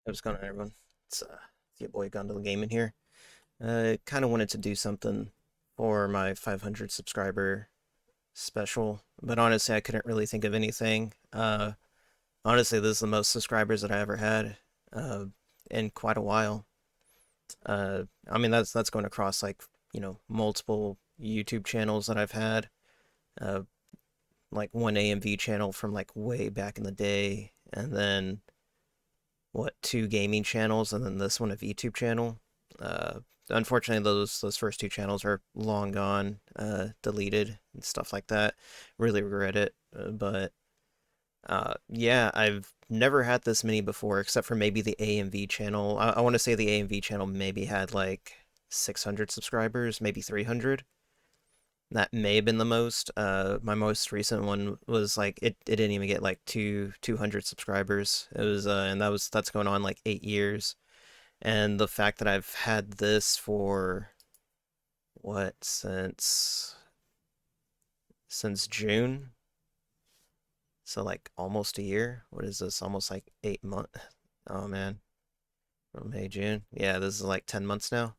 What's going on, everyone? It's your boy Gundle Gaming here. Kind of wanted to do something for my 500 subscriber special, but honestly, I couldn't really think of anything. Honestly, this is the most subscribers that I ever had uh, in quite a while. I mean, that's going across like multiple YouTube channels that I've had. Uh, like one AMV channel from like way back in the day, and then two gaming channels, and then this one a VTube channel. Uh, Unfortunately, those first two channels are long gone, deleted and stuff like that. Really regret it, but yeah, I've never had this many before, except for maybe the AMV channel. I want to say the AMV channel maybe had like 600 subscribers, maybe 300. That may have been the most. My most recent one was like it didn't even get like 200 subscribers. It was and that's going on like 8 years. And the fact that I've had this for what since June, so like almost a year. What is this? Almost like 8 months. Oh man, from May, June. Yeah, this is like 10 months now.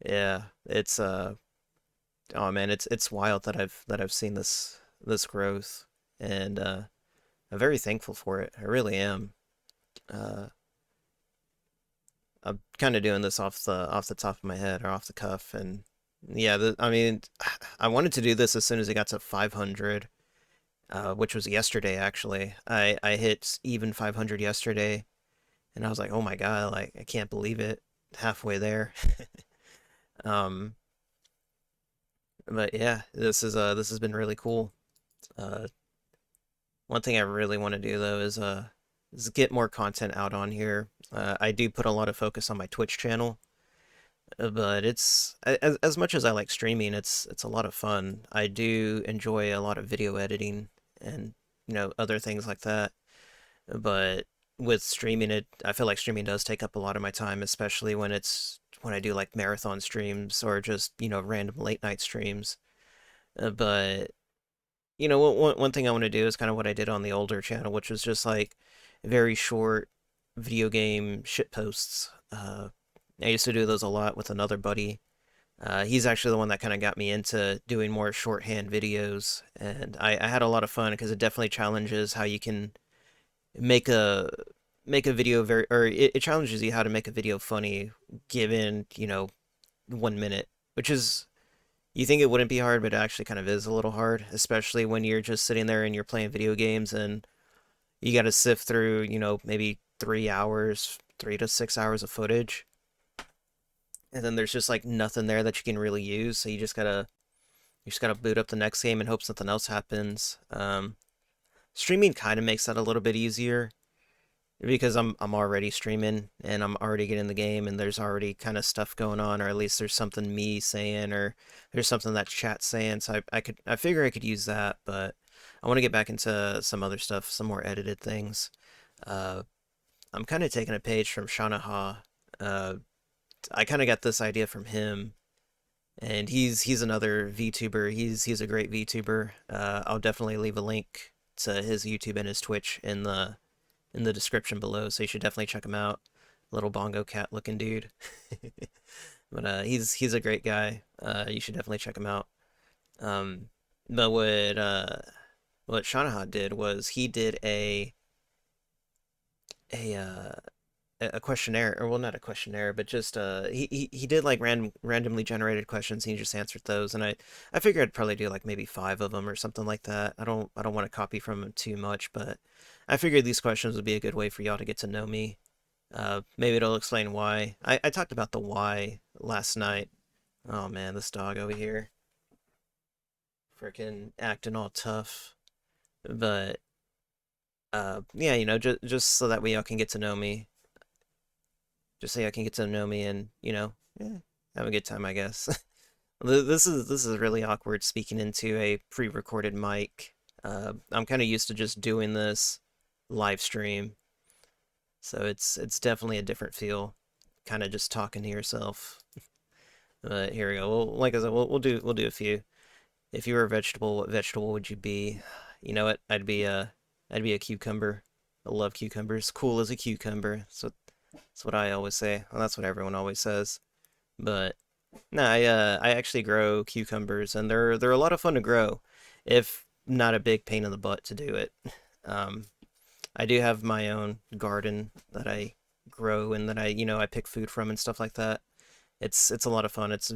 Yeah, it's oh man, it's wild that I've seen this growth, and I'm very thankful for it. I really am. Uh, I'm kind of doing this off the top of my head or off the cuff, and yeah, I mean, I wanted to do this as soon as it got to 500, which was yesterday actually. I hit even 500 yesterday, and I was like, oh my God, like I can't believe it, halfway there. Um, but yeah, this has been really cool. Uh, One thing I really want to do though is get more content out on here. I do put a lot of focus on my Twitch channel, but as much as I like streaming, it's a lot of fun. I do enjoy a lot of video editing and other things like that. But with streaming it, I feel like streaming does take up a lot of my time, especially when I do like marathon streams or just, random late night streams. But one thing I want to do is kind of what I did on the older channel, which was just like very short video game shit posts. I used to do those a lot with another buddy. He's actually the one that kind of got me into doing more shorthand videos, and I had a lot of fun because it definitely challenges how you can make a make a video very, or it challenges you how to make a video funny given 1 minute, which is you think it wouldn't be hard, but it actually kind of is a little hard, especially when you're just sitting there and you're playing video games and you got to sift through, maybe 3 hours, 3 to 6 hours of footage. And then there's just like nothing there that you can really use. So you just gotta boot up the next game and hope something else happens. Streaming kind of makes that a little bit easier because I'm already streaming and I'm already getting the game and there's already kind of stuff going on, or at least there's something me saying, or there's something that chat's saying. So I figure I could use that, but I want to get back into some other stuff, some more edited things. Uh, I'm kind of taking a page from Shanaha. Uh, I kind of got this idea from him, and he's another VTuber. He's a great VTuber. I'll definitely leave a link to his YouTube and his Twitch in the description below, so you should definitely check him out. Little bongo cat looking dude. But he's a great guy. You should definitely check him out. Um, but what Shanaha did was he did a uh, a questionnaire, or well, not a questionnaire, but just he did like randomly generated questions, and he just answered those. And I figured I'd probably do like maybe five of them or something like that. I don't want to copy from him too much, but I figured these questions would be a good way for y'all to get to know me. Maybe it'll explain why. I talked about the why last night. Oh man, this dog over here, freaking acting all tough. But yeah, just so that way y'all can get to know me. Just so y'all can get to know me and have a good time, I guess. This is really awkward speaking into a pre-recorded mic. I'm kind of used to just doing this live stream, so it's definitely a different feel, kind of just talking to yourself. But here we go. Well, like I said, we'll do a few. If you were a vegetable, what vegetable would you be? You know what? I'd be a cucumber. I love cucumbers. Cool as a cucumber. So that's what I always say. Well, that's what everyone always says. But no, I actually grow cucumbers, and they're a lot of fun to grow, if not a big pain in the butt to do it. Um, I do have my own garden that I grow and that I pick food from and stuff like that. It's a lot of fun. It's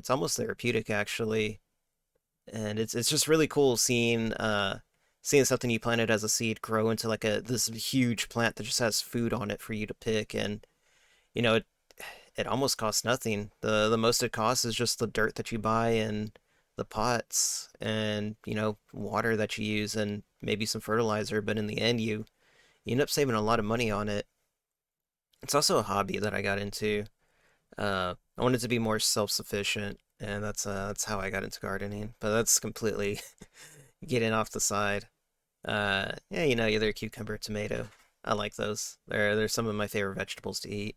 almost therapeutic actually, and it's just really cool seeing something you planted as a seed grow into like a this huge plant that just has food on it for you to pick, and you know it almost costs nothing. The most it costs is just the dirt that you buy and the pots and water that you use and maybe some fertilizer, but in the end you end up saving a lot of money on it. It's also a hobby that I got into. I wanted to be more self-sufficient, and that's how I got into gardening. But that's completely getting off the side. Yeah, either cucumber, tomato. I like those. They're some of my favorite vegetables to eat.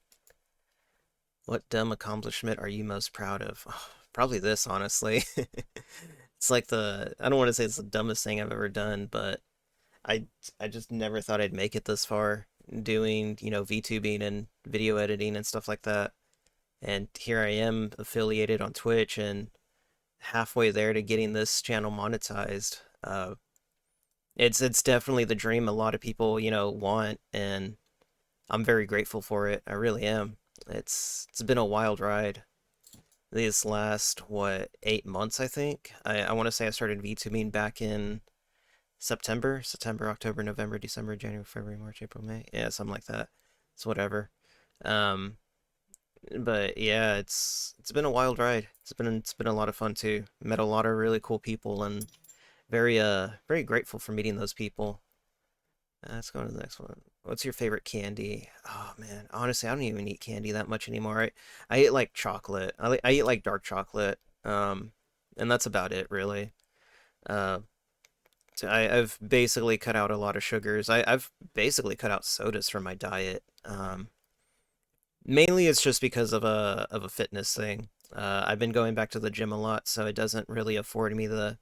What dumb accomplishment are you most proud of? Oh, probably this, honestly. It's like I don't want to say it's the dumbest thing I've ever done, but I I just never thought I'd make it this far doing, VTubing and video editing and stuff like that. And here I am affiliated on Twitch and halfway there to getting this channel monetized. It's definitely the dream a lot of people, want, and I'm very grateful for it. I really am. It's been a wild ride. These last, what, 8 months, I think. I want to say I started VTubing back in September, October, November, December, January, February, March, April, May. Yeah, something like that. It's whatever. Um, but yeah, it's been a wild ride. It's been a lot of fun too. Met a lot of really cool people and very grateful for meeting those people. Let's go to the next one. What's your favorite candy? Oh man, honestly, I don't even eat candy that much anymore. I eat like chocolate. I eat like dark chocolate. And that's about it really. Uh, I've basically cut out a lot of sugars. I've basically cut out sodas from my diet. Mainly it's just because of a fitness thing. I've been going back to the gym a lot, so it doesn't really afford me the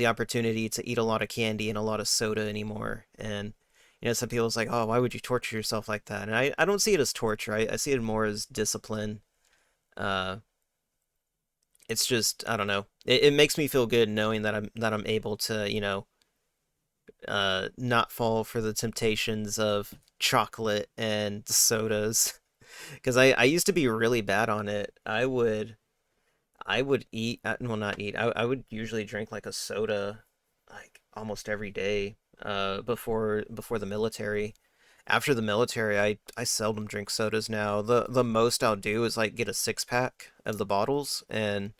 opportunity to eat a lot of candy and a lot of soda anymore. And some people's like, oh, why would you torture yourself like that? And I don't see it as torture. I see it more as discipline. Uh, it's just I don't know. It makes me feel good knowing that I'm able to not fall for the temptations of chocolate and sodas. Because I used to be really bad on it. I would eat, well, not eat. I would usually drink like a soda, like almost every day. Before the military. After the military, I seldom drink sodas now. The most I'll do is like get a 6 pack of the bottles, and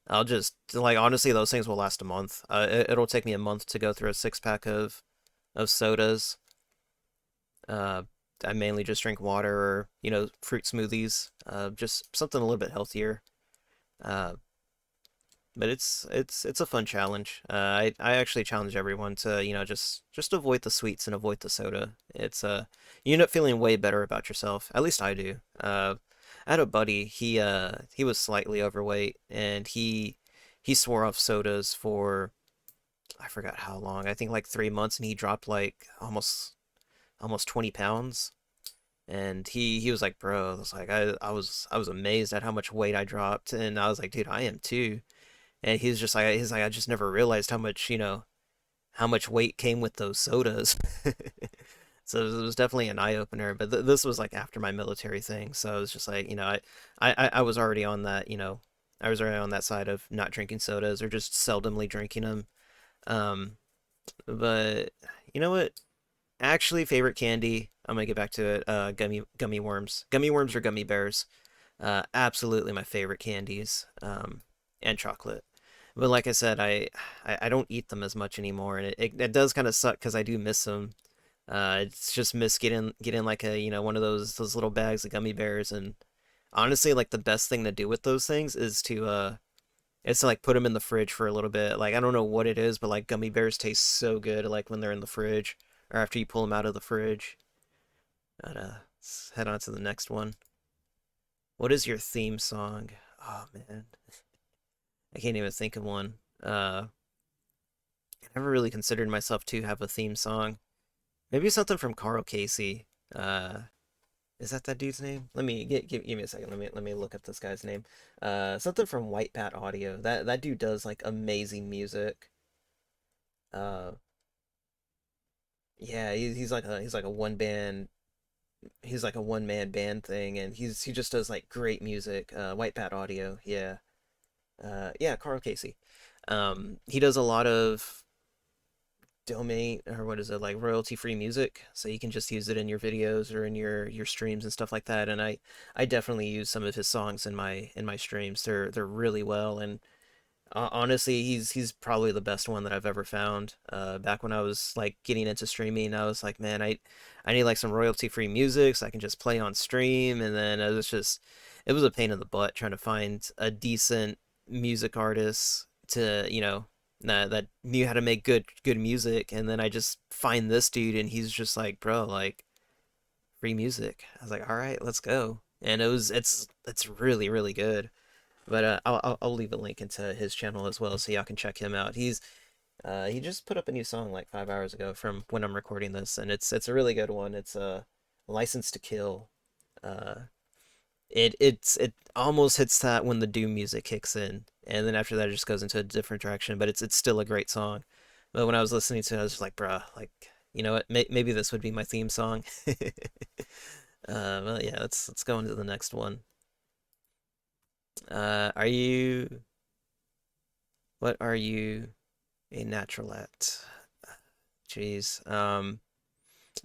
I'll just like honestly those things will last a month. It'll take me a month to go through a 6 pack of sodas. Uh, I mainly just drink water or fruit smoothies. Just something a little bit healthier. Uh, but it's a fun challenge. I actually challenge everyone to just avoid the sweets and avoid the soda. You end up feeling way better about yourself. At least I do. I had a buddy. He was slightly overweight, and he swore off sodas for I forgot how long. I think like 3 months, and he dropped like almost 20 pounds. And he was like, bro, I was like, I was amazed at how much weight I dropped, and I was like, dude, I am too. And he's like, I just never realized how much weight came with those sodas. So it was definitely an eye opener. But this was like after my military thing, so it was just like, I was already on that, I was already on that side of not drinking sodas or just seldomly drinking them. Um, but you know what? Actually, favorite candy. I'm gonna get back to it. Gummy worms. Gummy worms or gummy bears. Absolutely my favorite candies. And chocolate. But like I said, I don't eat them as much anymore, and it does kind of suck because I do miss them. It's just miss getting like a one of those little bags of gummy bears, and honestly, like the best thing to do with those things is to like put them in the fridge for a little bit. Like I don't know what it is, but like gummy bears taste so good like when they're in the fridge or after you pull them out of the fridge. But let's head on to the next one. What is your theme song? Oh man, I can't even think of one. I never really considered myself to have a theme song. Maybe something from Carl Casey. Is that dude's name? Let me give me a second. Let me look up this guy's name. Something from White Bat Audio. That dude does like amazing music. Uh, yeah, he's like a one man band thing, and he just does like great music. White Bat Audio. Yeah. Yeah, Carl Casey. He does a lot of domain, or what is it, like royalty free music, so you can just use it in your videos or in your streams and stuff like that. And I definitely use some of his songs in my streams. They're really well, and honestly, he's probably the best one that I've ever found. Back when I was like getting into streaming, I was like, man, I need like some royalty free music so I can just play on stream. And then it was a pain in the butt trying to find a decent music artist to, that knew how to make good music. And then I just find this dude, and he's just like, bro, like free music. I was like, all right, let's go. And it's really really good. But I'll leave a link into his channel as well, so y'all can check him out. He just put up a new song like 5 hours ago from when I'm recording this, and it's a really good one. It's License to Kill. Uh, it almost hits that when the doom music kicks in, and then after that it just goes into a different direction. But it's still a great song. But when I was listening to it, I was just like, bruh, like you know what? Maybe this would be my theme song. Well, yeah, let's go into the next one. Are you What are you a natural at? Jeez.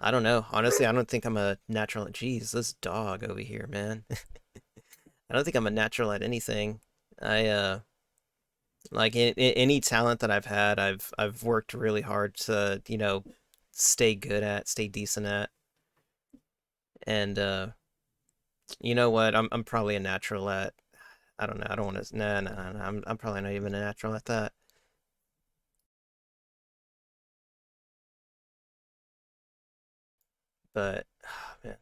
I don't know. Honestly, I don't think I'm a natural at. Jeez, this dog over here, man. I don't think I'm a natural at anything. I like any talent that I've had, I've worked really hard to, stay good at, stay decent at. And you know what? I'm probably a natural at. I don't know. I don't want to. Nah, nah, nah. I'm probably not even a natural at that. But man,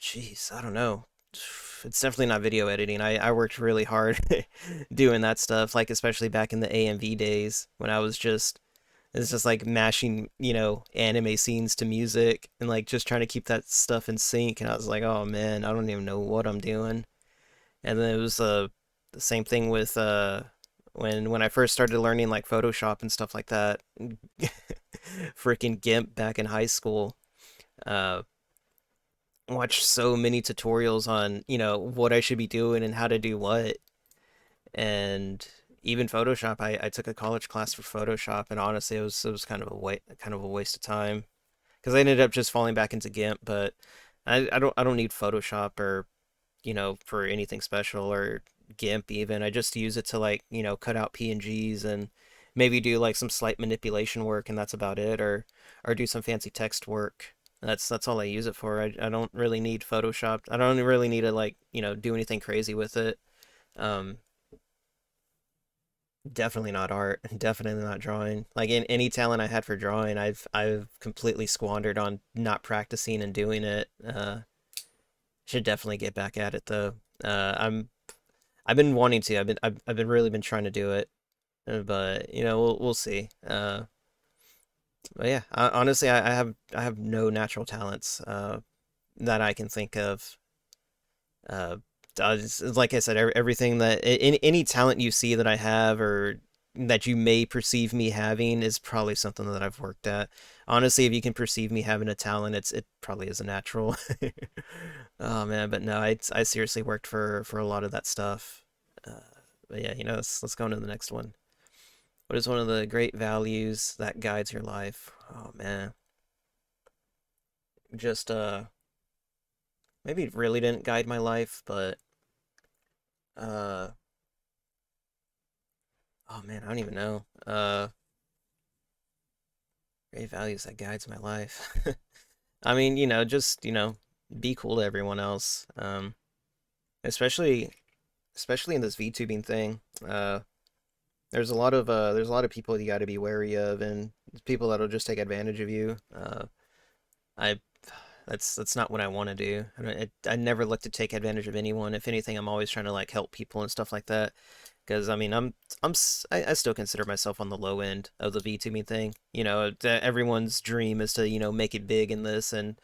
jeez, I don't know. It's definitely not video editing. I worked really hard doing that stuff, like especially back in the AMV days when I was just it's just like mashing, anime scenes to music and like just trying to keep that stuff in sync. And I was like, oh man, I don't even know what I'm doing. And then it was the same thing with when I first started learning like Photoshop and stuff like that. Freaking GIMP back in high school. Uh, Watched so many tutorials on, what I should be doing and how to do what. And even Photoshop, I took a college class for Photoshop, and honestly, it was kind of a waste of time because I ended up just falling back into GIMP. But I don't need Photoshop or for anything special or GIMP even. I just use it to like cut out PNGs and maybe do like some slight manipulation work, and that's about it. Or do some fancy text work. That's all I use it for. I don't really need Photoshop. I don't really need to like do anything crazy with it. Um, Definitely not art. Definitely not drawing. Like in any talent I had for drawing, I've completely squandered on not practicing and doing it. Should definitely get back at it though. I've been wanting to. I've been really been trying to do it, but we'll see. But yeah, honestly, I have no natural talents that I can think of. Uh, like I said, everything that any talent you see that I have or that you may perceive me having is probably something that I've worked at. Honestly, if you can perceive me having a talent, it probably is a natural. Oh man, but no, I seriously worked for a lot of that stuff. Uh, but yeah, let's go on to the next one. What is one of the great values that guides your life? Oh man, just maybe it really didn't guide my life, but uh oh man, I don't even know. Great values that guides my life. I mean, just, be cool to everyone else. Especially especially in this VTubing thing. There's a lot of people you got to be wary of, and people that'll just take advantage of you. I that's not what I want to do. I never look to take advantage of anyone. If anything, I'm always trying to like help people and stuff like that. Because I mean, I still consider myself on the low end of the VTubing thing. Everyone's dream is to make it big in this and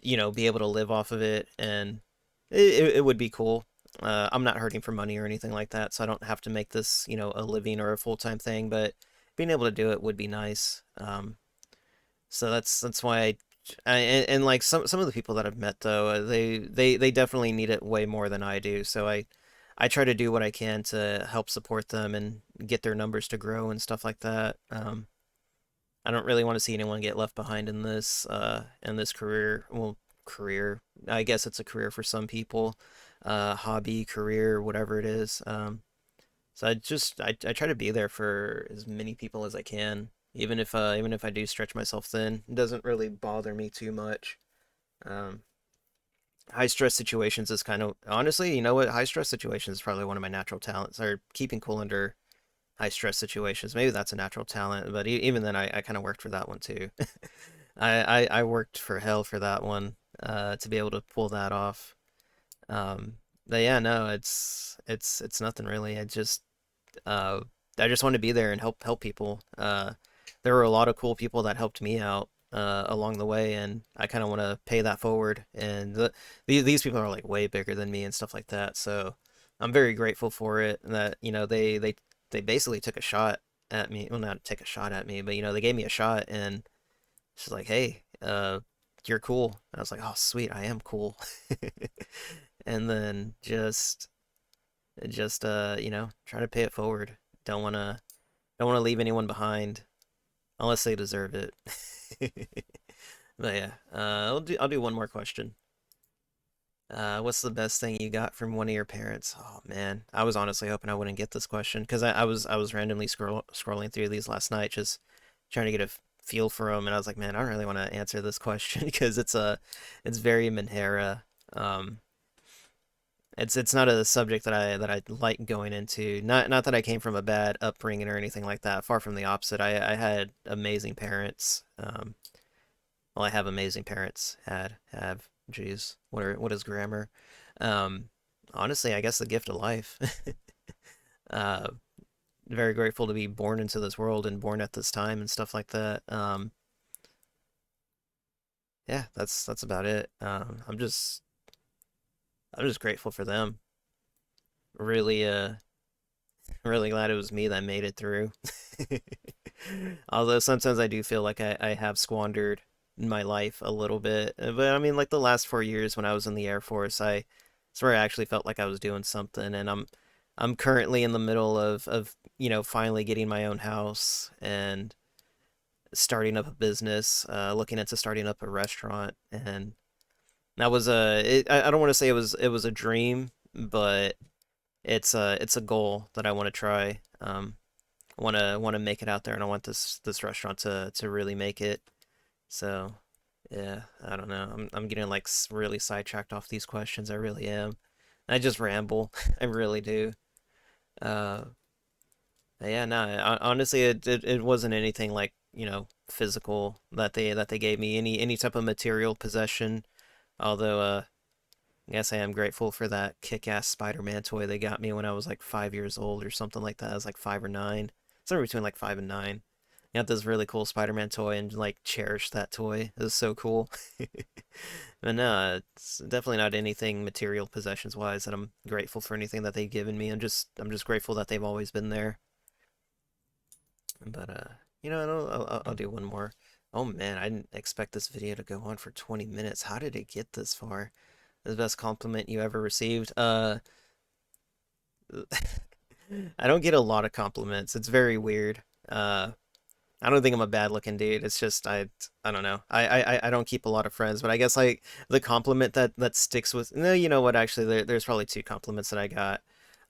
be able to live off of it, and it would be cool. I'm not hurting for money or anything like that, so I don't have to make this a living or a full-time thing. But being able to do it would be nice. So that's why and like some of the people that I've met though, they definitely need it way more than I do. So I try to do what I can to help support them and get their numbers to grow and stuff like that. I don't really want to see anyone get left behind in this career. Well, career. I guess it's a career for some people, hobby, career, whatever it is. So I try to be there for as many people as I can, even if I do stretch myself thin. It doesn't really bother me too much. Um, High stress situations is kind of honestly, you know what? High stress situations is probably one of my natural talents, or keeping cool under high stress situations. Maybe that's a natural talent, but even then, I kind of worked for that one too. I worked for hell for that one, to be able to pull that off. But yeah, no, it's nothing really. Uh, I just want to be there and help people. There were a lot of cool people that helped me out along the way, and I kind of want to pay that forward. And these people are like way bigger than me and stuff like that. So I'm very grateful for it. That they basically took a shot at me. Well, not take a shot at me, but they gave me a shot, and she's like, "Hey, you're cool." And I was like, "Oh, sweet, I am cool." And then just try to pay it forward. Don't want to leave anyone behind unless they deserve it. But yeah, I'll do one more question. What's the best thing you got from one of your parents? Oh man, I was honestly hoping I wouldn't get this question because I was randomly scrolling through these last night, just trying to get a feel for them, and I was like, man, I don't really want to answer this question because it's very Manhera. Um, it's not a subject that I like going into. Not that I came from a bad upbringing or anything like that. Far from the opposite. I had amazing parents. Well, I have amazing parents. Have. Jeez, what is grammar? Um, Honestly, I guess the gift of life. uh, Very grateful to be born into this world and born at this time and stuff like that. Yeah, that's about it. I'm just grateful for them. Really, really glad it was me that made it through. Although sometimes I do feel like I have squandered my life a little bit. But I mean, like the last 4 years when I was in the Air Force, it's where I actually felt like I was doing something. And I'm currently in the middle of finally getting my own house and starting up a business, looking into starting up a restaurant. And that was I don't want to say it was a dream, but it's a goal that I want to try. Want to make it out there, and I want this restaurant to really make it. So yeah, I don't know. I'm getting like really sidetracked off these questions. I really am. I just ramble. I really do. Uh, yeah, no. Honestly, it wasn't anything like physical that they gave me any type of material possession. Although I guess I am grateful for that kick-ass Spider-Man toy they got me when I was like 5 years old or something like that. I was like 5 or 9, somewhere between like 5 and 9. I got this really cool Spider-Man toy and like cherished that toy. It was so cool. But no, it's definitely not anything material possessions wise that I'm grateful for anything that they've given me. I'm just grateful that they've always been there. But I'll do one more. Oh man, I didn't expect this video to go on for 20 minutes. How did it get this far? The best compliment you ever received? I don't get a lot of compliments. It's very weird. Uh, I don't think I'm a bad looking dude. It's just I don't know. I don't keep a lot of friends, but I guess like the compliment that sticks with. No, you know what? Actually, there's probably two compliments that I got.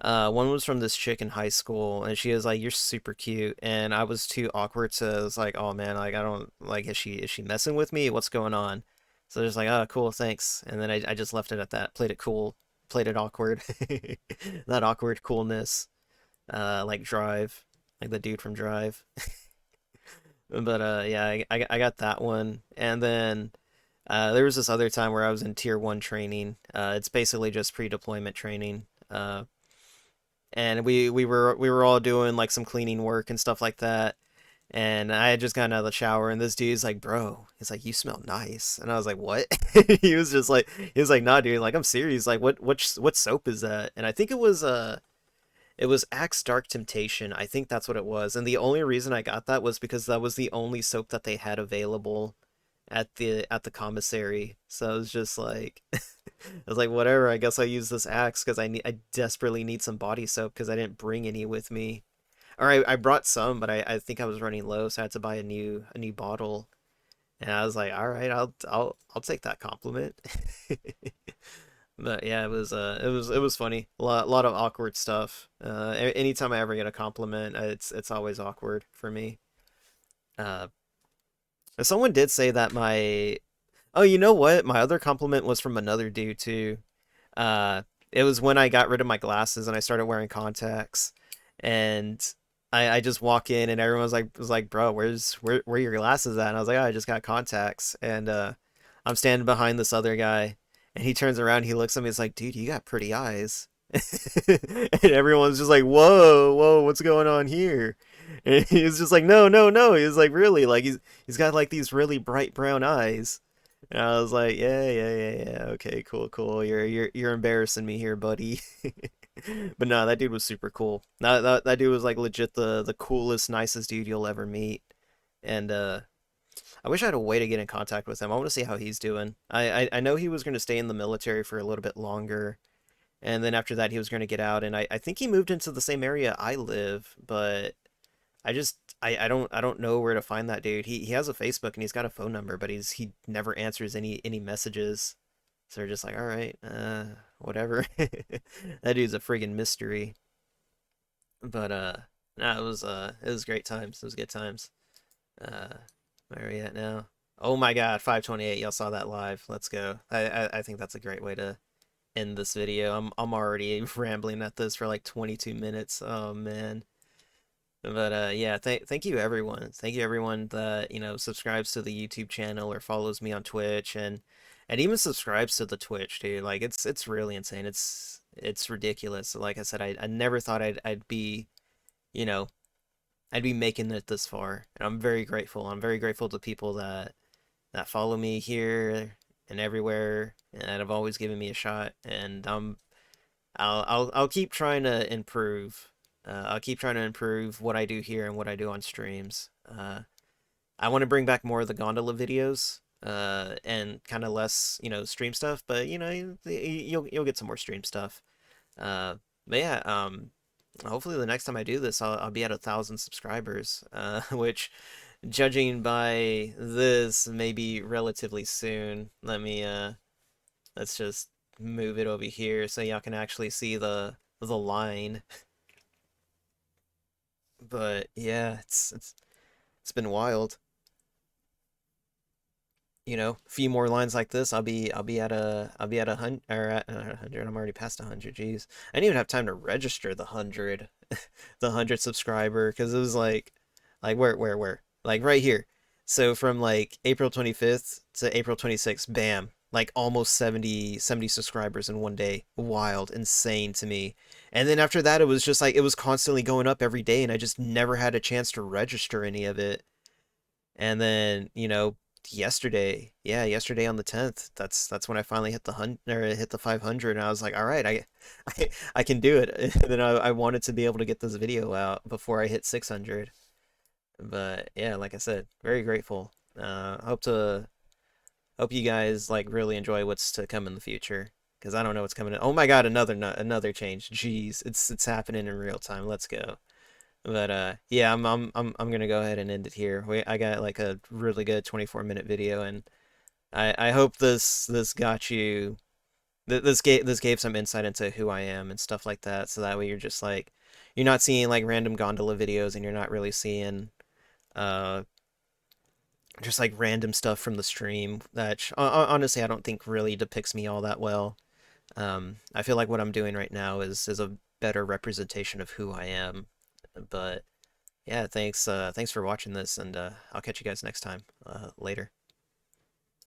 One was from this chick in high school, and she was like, "You're super cute," and I was too awkward, so I was like, "Oh man, like I don't like is she messing with me? What's going on?" So just like, "Oh, cool, thanks," and then I just left it at that. Played it cool, played it awkward, that awkward coolness, like Drive, like the dude from Drive. But yeah, I got that one, and then there was this other time where I was in Tier 1 training. It's basically just pre-deployment training. and we were all doing like some cleaning work and stuff like that. And I had just gotten out of the shower, and this dude's like, "Bro," he's like, "You smell nice." And I was like, "What?" He was like, "Nah, dude. Like, I'm serious. Like, what soap is that?" And I think it was Axe Dark Temptation. I think that's what it was. And the only reason I got that was because that was the only soap that they had available at the commissary. So I was just like, I was like, whatever. I guess I use this Axe because I desperately need some body soap because I didn't bring any with me. Or I brought some, but I think I was running low, so I had to buy a new bottle. And I was like, all right, I'll take that compliment. But yeah, it was funny. Lot of awkward stuff. Anytime I ever get a compliment, it's always awkward for me. Uh, someone did say that my oh, you know what? My other compliment was from another dude too. Uh, it was when I got rid of my glasses and I started wearing contacts, and I just walk in and everyone was like, bro, where your glasses at? And I was like, oh, I just got contacts, and I'm standing behind this other guy, and he turns around, he looks at me, he's like, dude, you got pretty eyes. And everyone's just like, whoa, what's going on here? And he's just like, no. He's like, really, like he's got like these really bright brown eyes. And I was like, yeah. Okay, cool. You're embarrassing me here, buddy. But no, that dude was super cool. That dude was like legit the coolest, nicest dude you'll ever meet. And I wish I had a way to get in contact with him. I want to see how he's doing. I know he was going to stay in the military for a little bit longer, and then after that he was going to get out. And I think he moved into the same area I live, but I don't know where to find that dude. He has a Facebook and he's got a phone number, but he never answers any messages. So we're just like, all right, whatever. That dude's a friggin' mystery. But nah, it was great times. It was good times. Uh, where are we at now? Oh my God, 528. Y'all saw that live. Let's go. I think that's a great way to end this video. I'm already rambling at this for like 22 minutes. Oh man. But yeah, thank you everyone. Thank you everyone that, you know, subscribes to the YouTube channel or follows me on Twitch and even subscribes to the Twitch, dude. Like it's really insane. It's ridiculous. Like I said, I never thought I'd be, you know, I'd be making it this far. And I'm very grateful. I'm very grateful to people that follow me here and everywhere and that have always given me a shot. And I'll keep trying to improve. I'll keep trying to improve what I do here and what I do on streams. I want to bring back more of the gondola videos, and kind of less, you know, stream stuff. But you know, you'll get some more stream stuff. But yeah, hopefully the next time I do this, I'll be at 1,000 subscribers. Which, judging by this, may be relatively soon. Let's just move it over here so y'all can actually see the line. But yeah, it's been wild. You know, a few more lines like this, I'll be at 100 or at 100. I'm already past 100. Jeez, I didn't even have time to register the 100, the 100 subscriber because it was like where like right here. So from like April 25th to April 26th, bam, like almost 70 subscribers in one day. Wild, insane to me. And then after that, it was just like it was constantly going up every day, and I just never had a chance to register any of it. And then, you know, yesterday, yeah, yesterday on the 10th, that's when I finally hit the hit the 500, and I was like, all right, I can do it. And then I wanted to be able to get this video out before I hit 600. But yeah, like I said, very grateful. Hope you guys like really enjoy what's to come in the future, because I don't know what's coming in. Oh my God, another change. Jeez, it's happening in real time. Let's go. But yeah, I'm gonna go ahead and end it here. I got like a really good 24-minute video, and I hope this got you this gave some insight into who I am and stuff like that, so that way you're just like you're not seeing like random gondola videos and you're not really seeing uh just like random stuff from the stream that honestly I don't think really depicts me all that well. I feel like what I'm doing right now is a better representation of who I am. But yeah, thanks for watching this, and I'll catch you guys next time. Later.